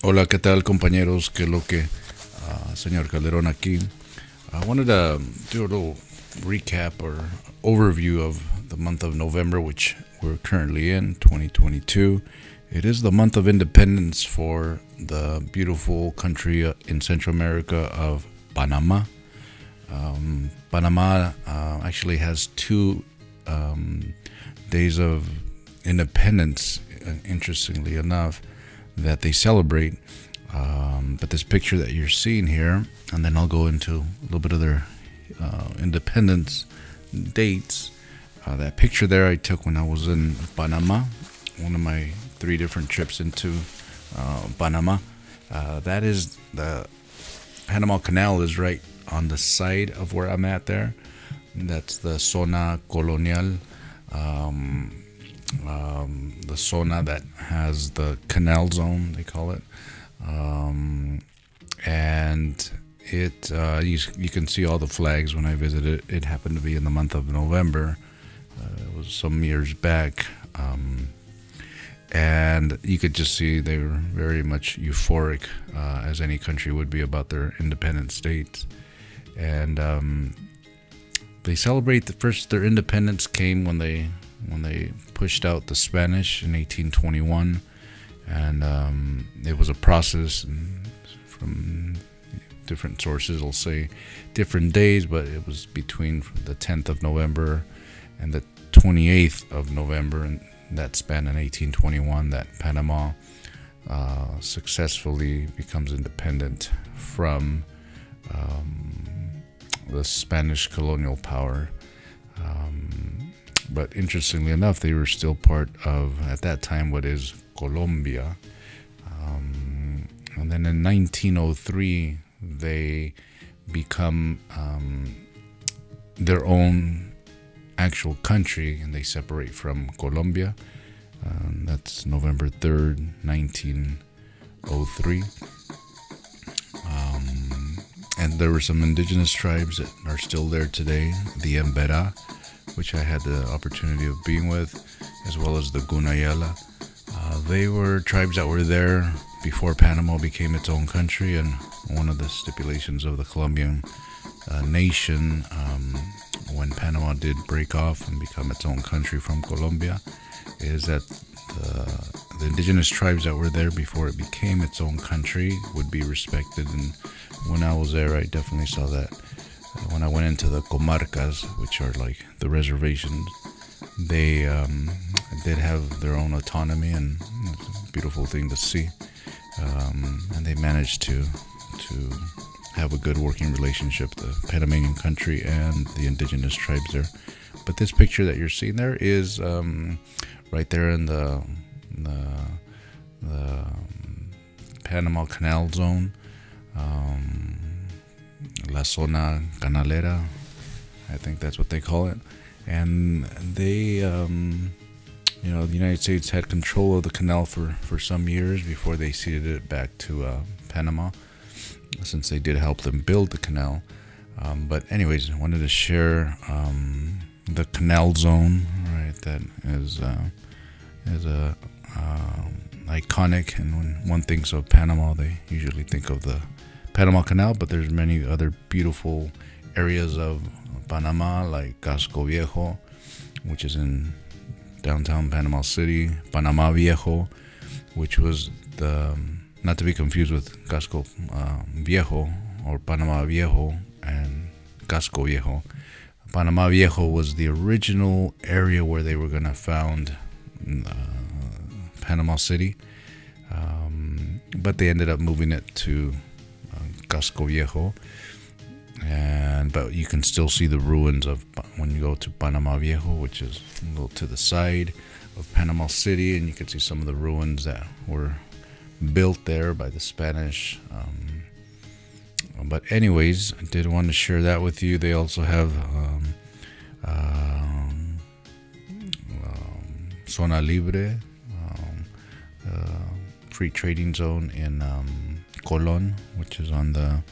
Hola, ¿qué tal, compañeros? ¿Qué es lo que, señor Calderón aquí? I wanted to do a little recap or overview of the month of November, which we're currently in, 2022. It is the month of independence for the beautiful country in Central America of Panama. Panama actually has two days of independence, interestingly enough, that they celebrate. But this picture that you're seeing here, and then I'll go into a little bit of their independence dates. That picture there I took when I was in Panama, one of my three different trips into Panama. That is the Panama Canal is right on the side of where I'm at there. That's the Zona Colonial, the zona that has the canal zone, they call it. And you can see all the flags when I visited. It happened to be in the month of November. It was some years back. And you could just see they were very much euphoric, as any country would be about their independent states. And they celebrate their independence came when they pushed out the Spanish in 1821, and it was a process. And from different sources, will say different days, but it was between the 10th of November and the 28th of November, and that span in 1821 that Panama successfully becomes independent from the Spanish colonial power. But interestingly enough, they were still part of, at that time, what is Colombia. And then in 1903, they become their own actual country, and they separate from Colombia. That's November 3rd, 1903. And there were some indigenous tribes that are still there today, the Embera, which I had the opportunity of being with, as well as the Gunayala. They were tribes that were there before Panama became its own country, and one of the stipulations of the Colombian nation, when Panama did break off and become its own country from Colombia, is that the indigenous tribes that were there before it became its own country would be respected. And when I was there, I definitely saw that. When I went into the comarcas, which are like the reservations, they did have their own autonomy, and it's a beautiful thing to see. And they managed to have a good working relationship, the Panamanian country and the indigenous tribes there. But this picture that you're seeing there is right there in the Panama Canal Zone, La Zona Canalera, I think that's what they call it. And they, the United States had control of the canal for some years before they ceded it back to Panama, since they did help them build the canal. But anyways, I wanted to share the canal zone, right? That is a iconic, and when one thinks of Panama, they usually think of the Panama Canal, but there's many other beautiful areas of Panama, like Casco Viejo, which is in downtown Panama City, Panamá Viejo, which was not to be confused with Casco Viejo or Panamá Viejo and Casco Viejo. Panamá Viejo was the original area where they were going to found Panama City, but they ended up moving it to Casco Viejo. But you can still see the ruins of when you go to Panamá Viejo, which is a little to the side of Panama City, and you can see some of the ruins that were built there by the Spanish. But anyways, I did want to share that with you. They also have Zona Libre, free trading zone in Colón, which is on the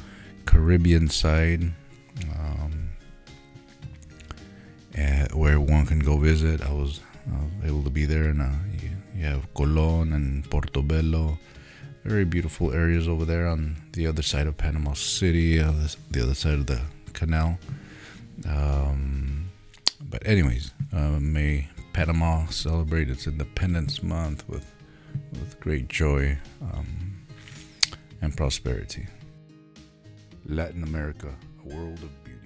Caribbean side, where one can go visit. I was able to be there, and you have Colón and Portobello, very beautiful areas over there on the other side of Panama City, the other side of the canal. But anyways, may Panama celebrate its Independence Month with great joy and prosperity. Latin America, a world of beauty.